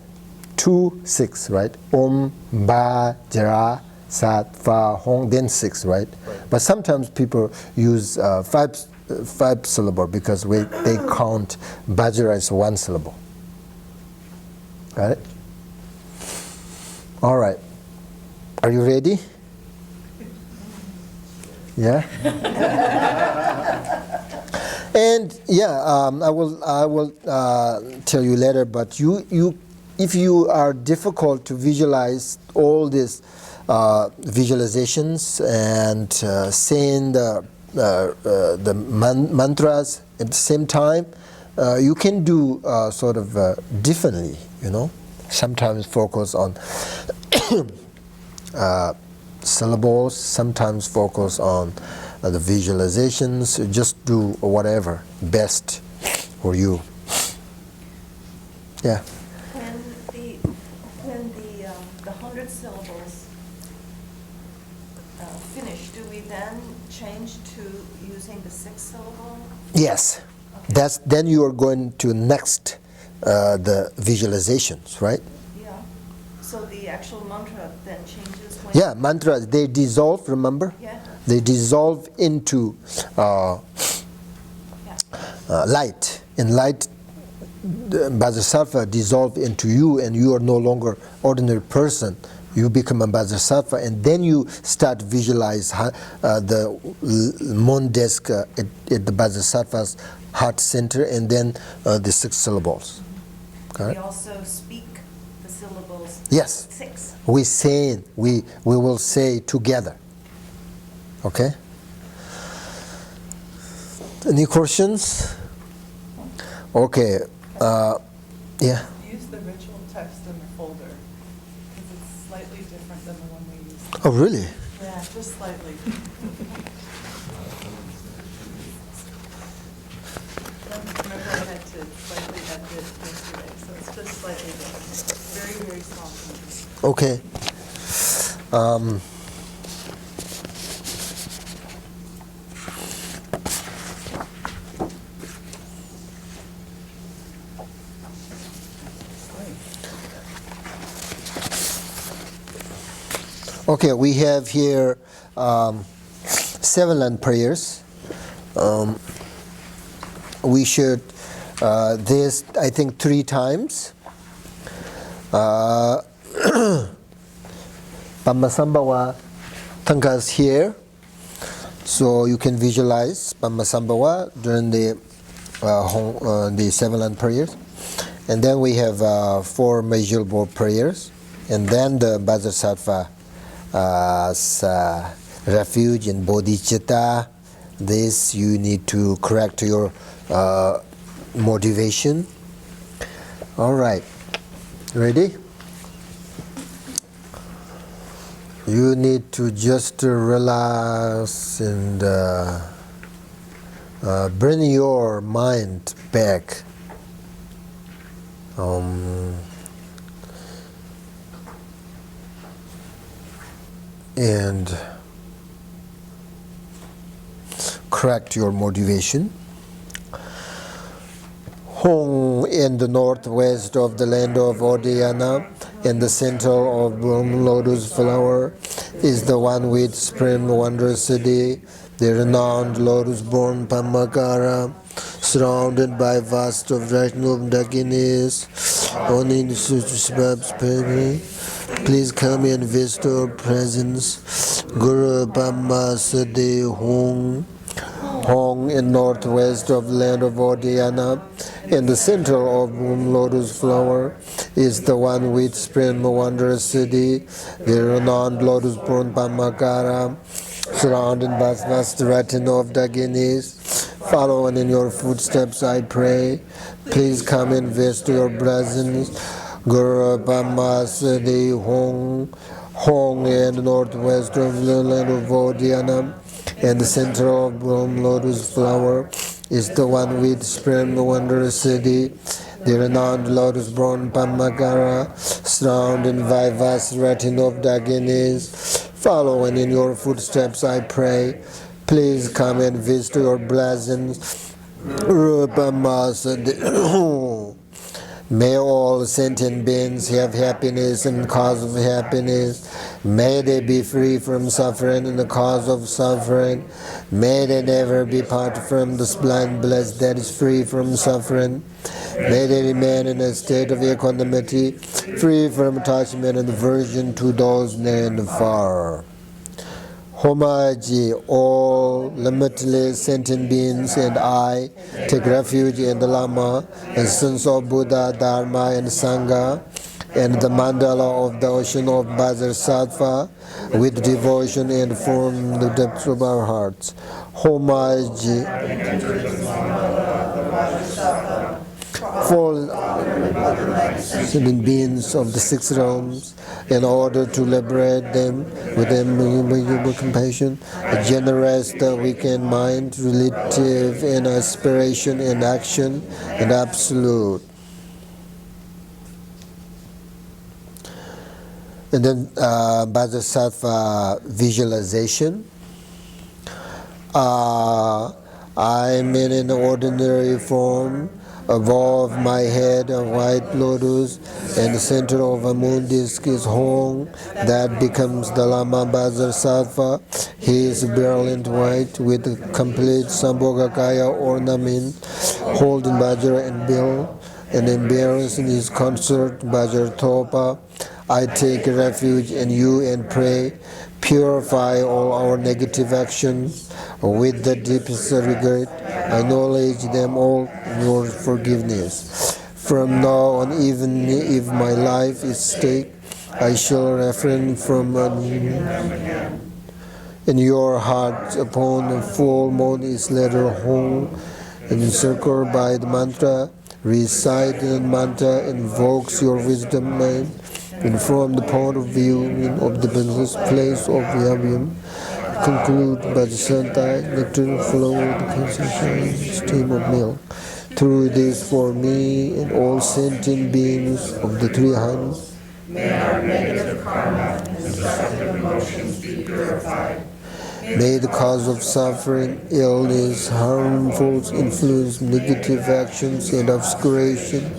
2 6, right? Bajra, Sat, Fa, Hong, then 6, right? But sometimes people use 5 syllable because they count Bajra as 1 syllable. Got it? All right. Are you ready? Yeah. And yeah, I will tell you later. But you if you are difficult to visualize all these visualizations and saying the mantras at the same time, you can do sort of differently, you know. Sometimes focus on syllables, sometimes focus on the visualizations. Just do whatever best for you. Yeah. When the 100 syllables finish, do we then change to using the 6th syllable? Yes. Okay. Then you are going to next the visualizations, right? Yeah. So the actual mantra then changes when? Yeah, mantras, they dissolve, remember? Yeah. They dissolve into light. In light, the Vajrasattva dissolve into you, and you are no longer ordinary person. You become a Vajrasattva, and then you start visualize the moon disk at the Vajrasattva's heart center, and then the 6 syllables. We also speak the syllables. Yes. 6. We will say together. Okay? Any questions? Okay. Yeah. Use the ritual text in the folder because it's slightly different than the one we used. Oh, really? Yeah, just slightly. Remember, I had to slightly edit it yesterday, so it's just slightly different. Very, very small changes. Okay. Okay, we have here 7 land prayers. We should this, I think, 3 times. Pammasambhava Tankas here, so you can visualize Pammasambhava during the 7 land prayers. And then we have 4 measurable prayers, and then the Vajrasattva refuge in bodhicitta. This you need to correct your motivation. All right, ready? You need to just relax and bring your mind back. And correct your motivation. Hong in the northwest of the land of Odayana, in the center of bloom lotus flower, is the one with supreme wondrous city, the renowned lotus-born Pamakara, surrounded by vast of Vaishnava Dakinis, only in Shabab's pedigree. Please come and visit our presence. Guru Pamma Siddhi Hong. Hong in northwest of the land of Odayana, in the center of moon lotus flower, is the one with supreme wondrous city, the renowned lotus-born Pamakara, surrounded by vast retinue of Dakinis. Following in your footsteps, I pray. Please come and visit your presence. Guru Pamma Siddhi Hong. Hong in the northwest of the land of Odayana, in the center of bloom lotus flower, is the one with supreme wondrous city, the renowned lotus-born Pamakara, surrounded by vast retinue of Dakinis. Following in your footsteps, I pray. Please come and visit your blessings. Rupama Siddhi. May all sentient beings have happiness and cause of happiness. May they be free from suffering and the cause of suffering. May they never be parted from the blind bliss that is free from suffering. May they remain in a state of equanimity, free from attachment and aversion to those near and far. Homaji, all limitless sentient beings and I take refuge in the Lama, essence of Buddha, Dharma and Sangha. and the mandala of the ocean of Vajrasattva with devotion and from the depths of our hearts. Homage for human beings of the six realms in order to liberate them with immeasurable compassion, a generous, the weekend mind, relative in aspiration and action, and absolute. And then Vajrasattva visualization. I'm in an ordinary form. Above my head a white lotus, and the center of a moon disk is Hong. That becomes the Lama Vajrasattva. He is brilliant white with a complete Sambhogakaya ornament, holding Vajra and bill, and embarrassing his consort Vajrathopa. I take refuge in you and pray. Purify all our negative actions with the deepest regret. Acknowledge them all in your forgiveness. From now on, even if my life is stake, I shall refrain from in your heart upon a full moon is letter Hong, encircled by the mantra. Recite the mantra invokes your wisdom mind. And from the point of view of the business place of Yavim, conclude Vajrasattva, nectar flow, the concentration stream of milk. Through this for me and all sentient beings of the three hands, may our negative karma and destructive emotions be purified. May the cause of suffering, illness, harmful influence, negative actions and obscuration,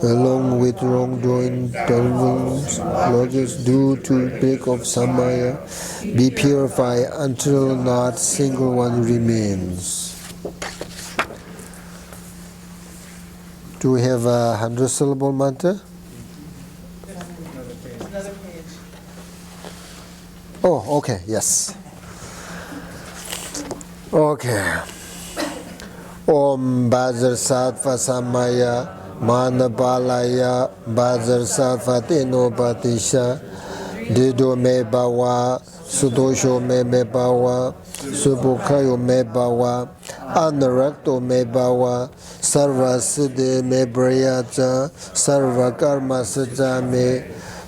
along with wrongdoing, devils, logos due to break of samaya, be purified until not single one remains. Do we have a 100-syllable mantra? Another page. Oh, okay, yes. Okay. Om Vajrasattva Samaya Manapalaya Vajrasattva Tenopatisha Dido me bawa Sudosho me bawa Subukhayo me bawa Anarakto me bawa Sarva Siddhi me brayata Sarva Karma Saja me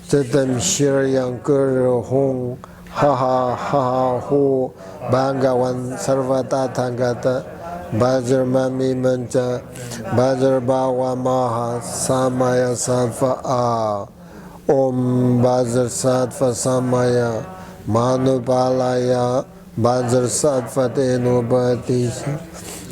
Tatam Shiryam Kuro Hong Ha ha ha ho Bhangavan Sarvata Thangata Vajramami Mancha Vajrabawa Maha Samaya Sattva A Om Vajrasattva Samaya Manupalaya Vajrasattva Tenobhatisha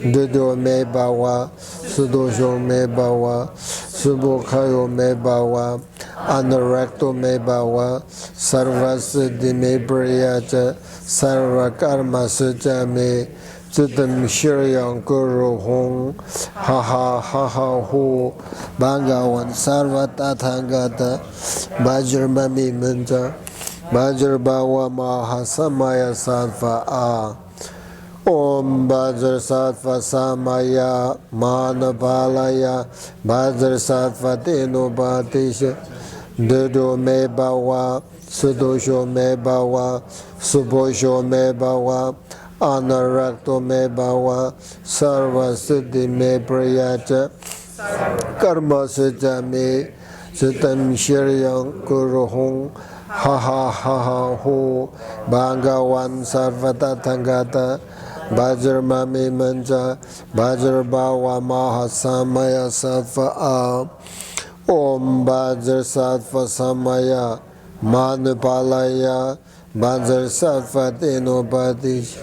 Dido me bawa Sudosho me bawa Subukhayo me bawa Anarakto me bawa Sarvasiddhi me priyata Sarva karma saja me Chitam shiryam kuro hong Ha ha ha ha ho Bhangavan sarva tathagata Vajramami manta Vajrabawa maha samaya sattva a Om Vajrasattva Samaya Manapalaya Vajrasattva Tenobhatisha Dido me bawa Sudosho me bawa Subosho me bawa Anarakto me bawa Sarva Siddhi me prayata Karma saja me Chitam shiryam kuro hong Ha ha ha ha ho Bhangavan sarvata thangata Vajramami manja Vajrabawa maha samaya sattva a Om Vajrasattva samaya Manupalaya Vajrasattva tenobhatisha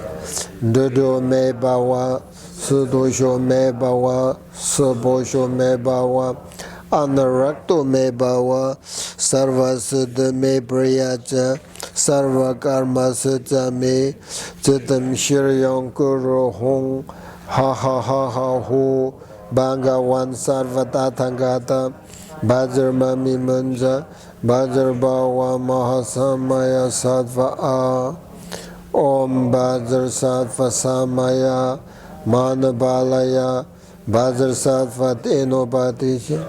Dido me bawa Sudosho me bawa Subosho me bawa Anarakto me bawa Sarva siddha me priyata Sarva karma saja me Chitam shiryam kuro hong Ha ha ha ha ho Bhangavan sarva tathagata Vajramami manja Vajrabawa mahasamaya sattva a Om Vajrasattva samaya Manapalaya Vajrasattva tenobhatisha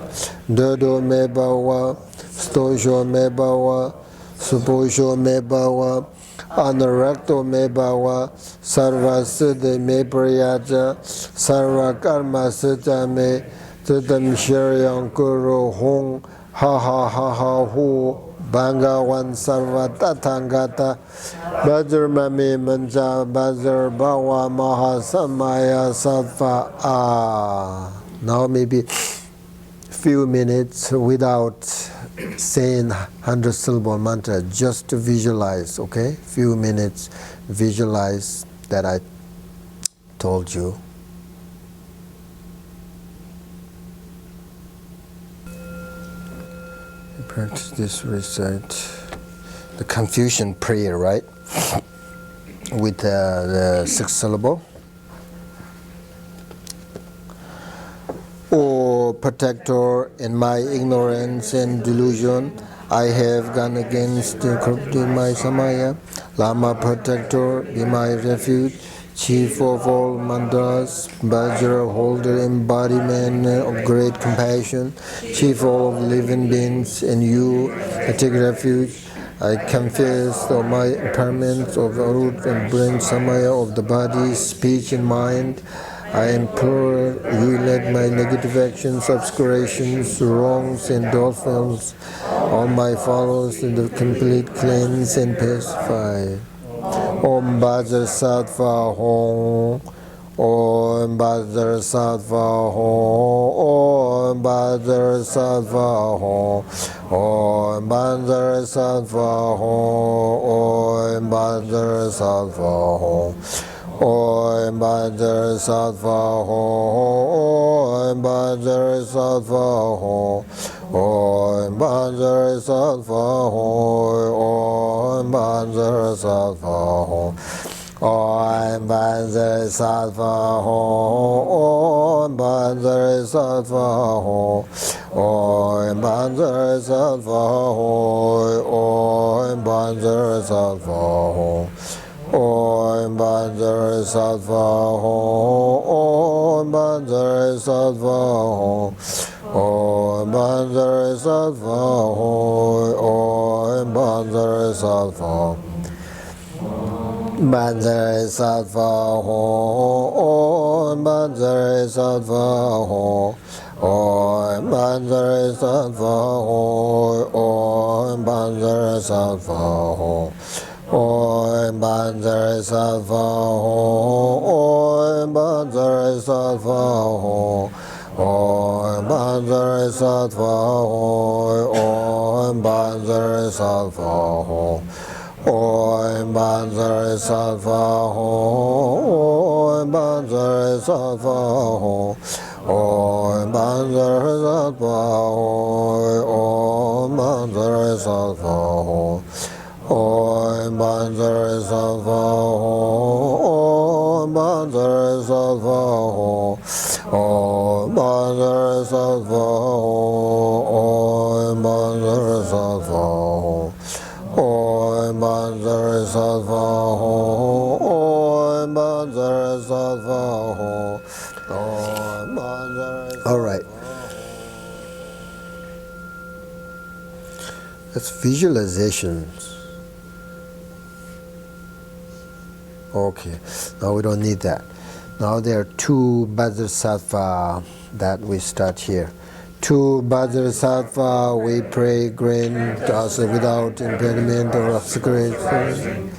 Dido me bawa stosho me bhava, suposho me bhava, anarakto me bhava, sarva siddhi me prayaja, sarva karma siddha me, tridam sharyam kuru hong, ha ha ha ha hu, Bhagavan sarva tathangata, Bhajar mame manja, Bhajar bhava mahasamaya sattva. Now maybe few minutes without saying 100 syllable mantra, just to visualize, okay? Few minutes, visualize that I told you. Practice this, recite the Confucian prayer, right? With the 6 syllable. O protector, in my ignorance and delusion, I have gone against the corrupting my samaya. Lama protector, be my refuge. Chief of all mantras, Vajra holder, embodiment of great compassion, chief of all living beings, in you I take refuge. I confess of my impairments of the root and brain samaya of the body, speech and mind. I implore you, let my negative actions, obscurations, wrongs and dolphins, all my followers in the complete cleanse and pacify. Om Vajrasattva Hong, Om Vajrasattva Hong, Om Vajrasattva Hong, Om Vajrasattva Hong, Om Vajrasattva Hong, Om Vajrasattva Hong, Om Vajrasattva Hong, Om Vajrasattva Hong, Om Vajrasattva Hong, Om Vajrasattva Hong, Om Vajrasattva Hong, Om Vajrasattva Hong, Om Vajrasattva Hong, Om Vajrasattva Hong, Om Vajrasattva Hong, Om Vajrasattva Hong, Om Vajrasattva Hong, Vajrasattva Hong, Om Vajrasattva Hong, Om Vajrasattva Hong, Om Vajrasattva Hong, Om Vajrasattva Hong, Om Vajrasattva Hong, Om Vajrasattva Hong, Om Vajrasattva Hong, Om Vajrasattva Hong, Om Vajrasattva Hong, Om Vajrasattva Hong, Om Vajrasattva Hong, Om Vajrasattva Hong, Om Vajrasattva Hong, Om Vajrasattva Hong, Om Vajrasattva Hong, Om Vajrasattva Hong, Om Vajrasattva Hong, Om Vajrasattva. All right. That's visualizations. Okay, now we don't need that. Now there are 2 Vajrasattva that we start here. 2 Vajrasattva we pray grant us without impediment or obscuration,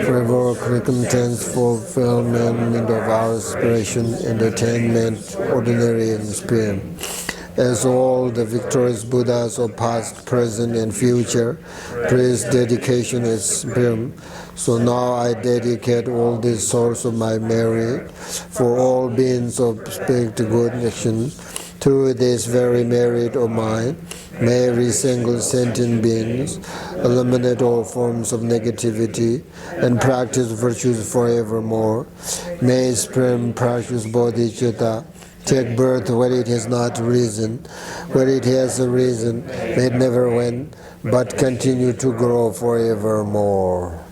forever recompense, fulfillment of our aspiration, entertainment, ordinary and spirit. As all the victorious Buddhas of past, present and future, praise dedication is supreme. So now I dedicate all this source of my merit for all beings of perfect good action. Through this very merit of mine, may every single sentient beings eliminate all forms of negativity and practice virtues forevermore. May supreme practice bodhicitta take birth where it has not risen, where it has a reason, may it never win, but continue to grow forevermore.